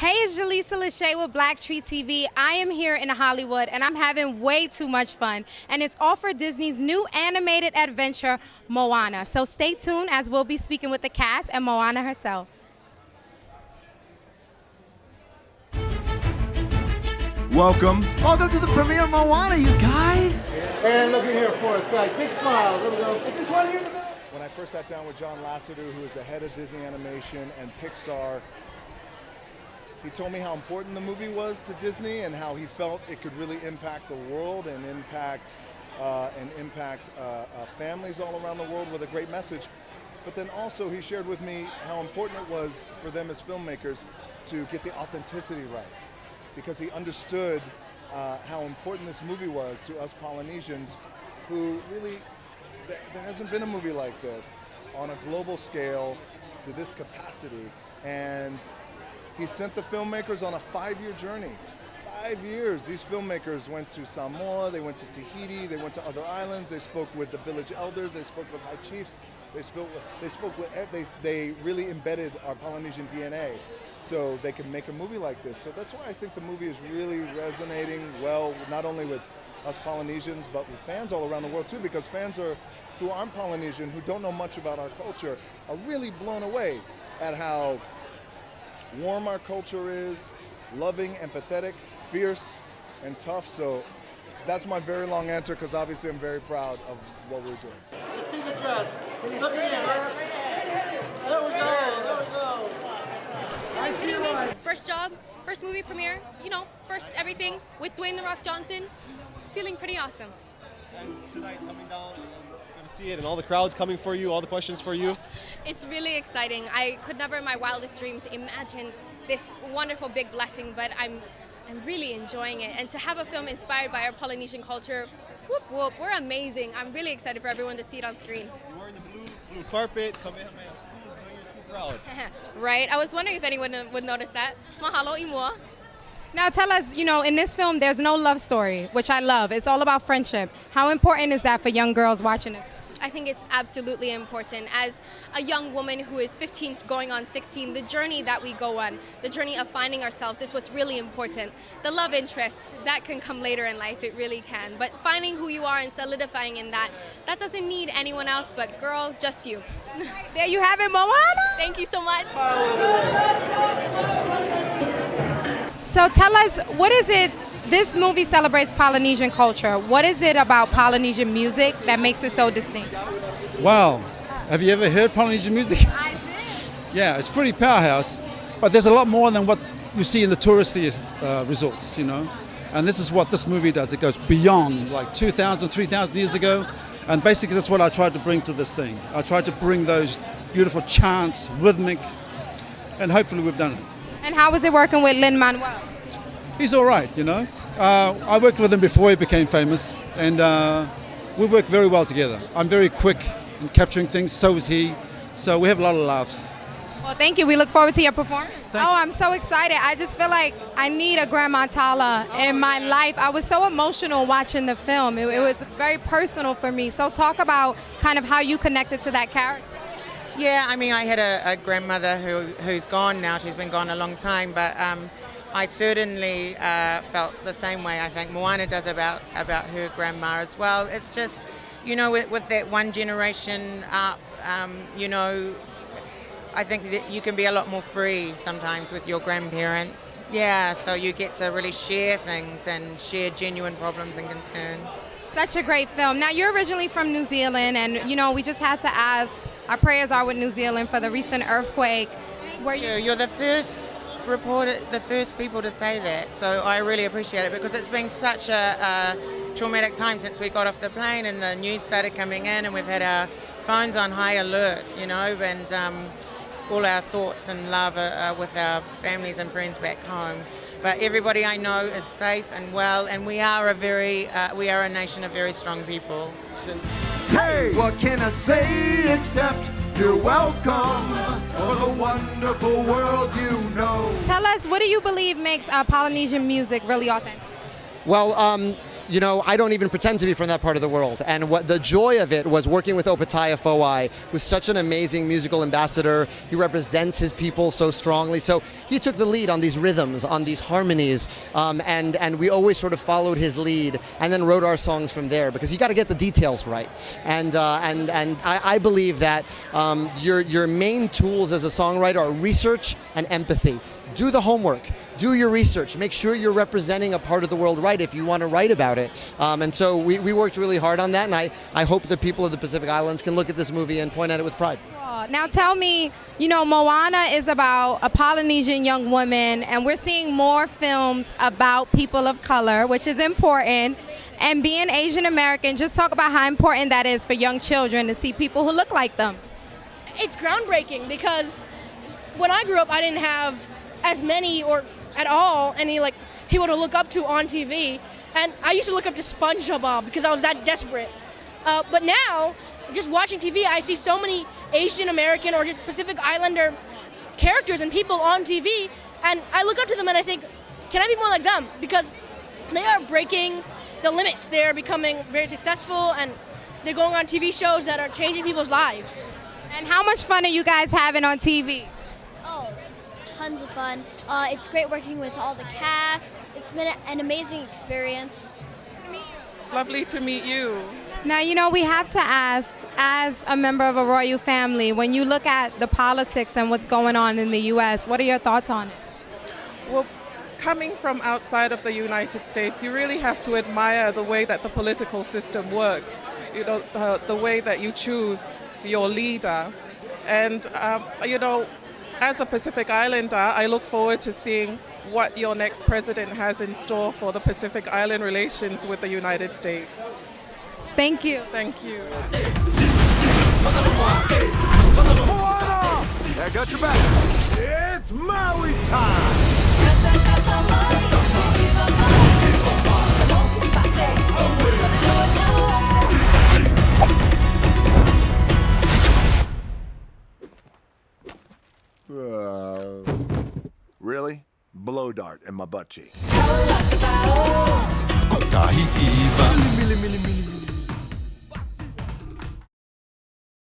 Hey, it's Jaleesa Lachey with BlackTree TV. I am here in Hollywood and I'm having way too much fun. And it's all for Disney's new animated adventure, Moana. So stay tuned as we'll be speaking with the cast and Moana herself. Welcome to the premiere of Moana, you guys. And look in here for us, guys. Big smile. There we go. If there's one here in the middle. When I first sat down with John Lasseter, who is the head of Disney Animation and Pixar, he told me how important the movie was to Disney and how he felt it could really impact the world and impact families all around the world with a great message. But then also he shared with me how important it was for them as filmmakers to get the authenticity right, because he understood how important this movie was to us Polynesians, who really, there hasn't been a movie like this on a global scale to this capacity. And he sent the filmmakers on a 5-year journey. 5 years. These filmmakers went to Samoa, they went to Tahiti, they went to other islands, they spoke with the village elders, they spoke with high chiefs, they really embedded our Polynesian DNA so they could make a movie like this. So that's why I think the movie is really resonating well, not only with us Polynesians, but with fans all around the world too, because fans who aren't Polynesian, who don't know much about our culture, are really blown away at how warm our culture is, loving, empathetic, fierce, and tough. So that's my very long answer, because obviously I'm very proud of what we're doing. Let's see the dress. Look in here. There we go. It's feeling pretty amazing. First job, first movie premiere, first everything with Dwayne "The Rock" Johnson. Feeling pretty awesome. And tonight coming down, going to see it, and all the crowds coming for you, all the questions for you. It's really exciting. I could never in my wildest dreams imagine this wonderful big blessing, but I'm really enjoying it. And to have a film inspired by our Polynesian culture, whoop whoop, we're amazing. I'm really excited for everyone to see it on screen. You're wearing the blue carpet, come in, man, school's doing your school proud. Right? I was wondering if anyone would notice that. Mahalo imua. Now tell us, in this film there's no love story, which I love. It's all about friendship. How important is that for young girls watching this? I think it's absolutely important. As a young woman who is 15 going on 16, the journey that we go on, the journey of finding ourselves is what's really important. The love interest, that can come later in life, it really can. But finding who you are and solidifying in that doesn't need anyone else but girl, just you. There you have it, Moana. Thank you so much. So tell us, what is it, this movie celebrates Polynesian culture. What is it about Polynesian music that makes it so distinct? Wow, have you ever heard Polynesian music? I did. Yeah, it's pretty powerhouse, but there's a lot more than what you see in the touristy resorts, And this is what this movie does. It goes beyond, like 2,000, 3,000 years ago, and basically that's what I tried to bring to this thing. I tried to bring those beautiful chants, rhythmic, and hopefully we've done it. And how was it working with Lin-Manuel? He's all right, I worked with him before he became famous, and we work very well together. I'm very quick in capturing things, so is he. So we have a lot of laughs. Well, thank you. We look forward to your performance. Thank you. I'm so excited. I just feel like I need a Grandma Tala in my life. I was so emotional watching the film. It was very personal for me. So talk about kind of how you connected to that character. Yeah, I mean, I had a grandmother who's gone now. She's been gone a long time, but I certainly felt the same way. I think Moana does about her grandma as well. It's just, with that one generation up, I think that you can be a lot more free sometimes with your grandparents. Yeah, so you get to really share things and share genuine problems and concerns. Such a great film. Now, you're originally from New Zealand, and, we just had to ask, our prayers are with New Zealand for the recent earthquake. You're the first reporter, the first people to say that, so I really appreciate it, because it's been such a traumatic time since we got off the plane and the news started coming in, and we've had our phones on high alert, and all our thoughts and love are with our families and friends back home. But everybody I know is safe and well, and we are a nation of very strong people. Hey, what can I say except you're welcome for the wonderful world you know. Tell us, what do you believe makes Polynesian music really authentic? Well, you know, I don't even pretend to be from that part of the world. And what the joy of it was working with Opataya Foai, who's such an amazing musical ambassador. He represents his people so strongly. So he took the lead on these rhythms, on these harmonies, and we always sort of followed his lead and then wrote our songs from there, because you got to get the details right. And I believe that your main tools as a songwriter are research and empathy. Do the homework, do your research, make sure you're representing a part of the world right if you want to write about it. And so we worked really hard on that, and I hope the people of the Pacific Islands can look at this movie and point at it with pride. Now tell me, you know, Moana is about a Polynesian young woman, and we're seeing more films about people of color, which is important. And being Asian American, just talk about how important that is for young children to see people who look like them. It's groundbreaking, because when I grew up, I didn't have as many or at all any like people to look up to on TV, and I used to look up to SpongeBob because I was that desperate. But now, just watching TV, I see so many Asian American or just Pacific Islander characters and people on TV, and I look up to them and I think, can I be more like them? Because they are breaking the limits. They are becoming very successful, and they're going on TV shows that are changing people's lives. And how much fun are you guys having on TV? Oh, tons of fun. It's great working with all the cast. It's been an amazing experience. It's lovely to meet you. Now, you know, we have to ask, as a member of a royal family, when you look at the politics and what's going on in the U.S., what are your thoughts on it? Well, coming from outside of the United States, you really have to admire the way that the political system works. You know, the way that you choose your leader. And, you know, as a Pacific Islander, I look forward to seeing what your next president has in store for the Pacific Island relations with the United States. Thank you. Thank you. Moana! I got your back. It's Maui time! Really? Blow dart in my butt cheek.